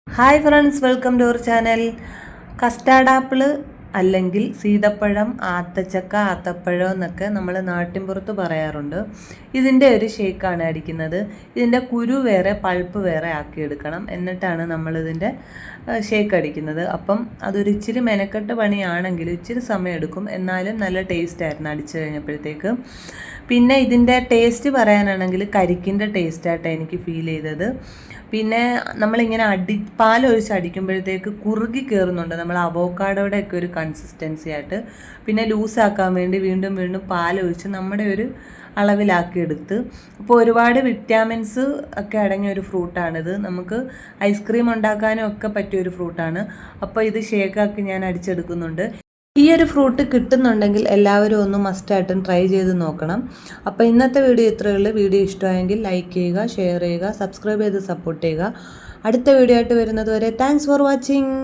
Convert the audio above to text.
Hi friends, welcome to our channel. Custard apple അല്ലെങ്കിൽ സീതപ്പഴം, ആത്തച്ചക്ക, ആത്തപ്പഴം എന്നൊക്കെ നമ്മൾ നാട്ടിൻപുറത്ത് പറയാറുണ്ട്. ഇതിൻ്റെ ഒരു ഷേക്കാണ് അടിക്കുന്നത്. ഇതിൻ്റെ കുരു വേറെ പൾപ്പ് വേറെ ആക്കിയെടുക്കണം, എന്നിട്ടാണ് നമ്മളിതിൻ്റെ ഷേക്ക് അടിക്കുന്നത്. അപ്പം അതൊരു ഇച്ചിരി മെനക്കെട്ട പണിയാണെങ്കിലും ഇച്ചിരി സമയം എടുക്കും, എന്നാലും നല്ല ടേസ്റ്റായിരുന്നു അടിച്ചു കഴിഞ്ഞപ്പോഴത്തേക്ക്. പിന്നെ ഇതിൻ്റെ ടേസ്റ്റ് പറയാനാണെങ്കിൽ കരിക്കിൻ്റെ ടേസ്റ്റായിട്ടാണ് എനിക്ക് ഫീൽ ചെയ്തത്. പിന്നെ നമ്മളിങ്ങനെ പാലൊഴിച്ച് അടിക്കുമ്പോഴത്തേക്ക് കുറുകി കയറുന്നുണ്ട്, നമ്മൾ അവോക്കാഡോയുടെ ഒക്കെ ഒരു കൺസിസ്റ്റൻസി ആയിട്ട്. പിന്നെ ലൂസാക്കാൻ വേണ്ടി വീണ്ടും വീണ്ടും പാലൊഴിച്ച് നമ്മുടെ ഒരു അളവിലാക്കിയെടുത്ത്. അപ്പോൾ ഒരുപാട് വിറ്റാമിൻസ് ഒക്കെ അടങ്ങിയ ഒരു ഫ്രൂട്ടാണിത്. നമുക്ക് ഐസ്ക്രീം ഉണ്ടാക്കാനും ഒക്കെ പറ്റിയ ഒരു ഫ്രൂട്ടാണ്. അപ്പോൾ ഇത് ഷേക്കാക്കി ഞാൻ അടിച്ചെടുക്കുന്നുണ്ട്. ഈ ഒരു ഫ്രൂട്ട് കിട്ടുന്നുണ്ടെങ്കിൽ എല്ലാവരും ഒന്ന് മസ്റ്റായിട്ടും ട്രൈ ചെയ്ത് നോക്കണം. അപ്പോൾ ഇന്നത്തെ വീഡിയോ ഇത്രയേ ഉള്ളൂ. വീഡിയോ ഇഷ്ടമായെങ്കിൽ ലൈക്ക് ചെയ്യുക, ഷെയർ ചെയ്യുക, സബ്സ്ക്രൈബ് ചെയ്ത് സപ്പോർട്ട് ചെയ്യുക. അടുത്ത വീഡിയോ ആയിട്ട് വരുന്നത് വരെ താങ്ക്സ് ഫോർ വാച്ചിങ്.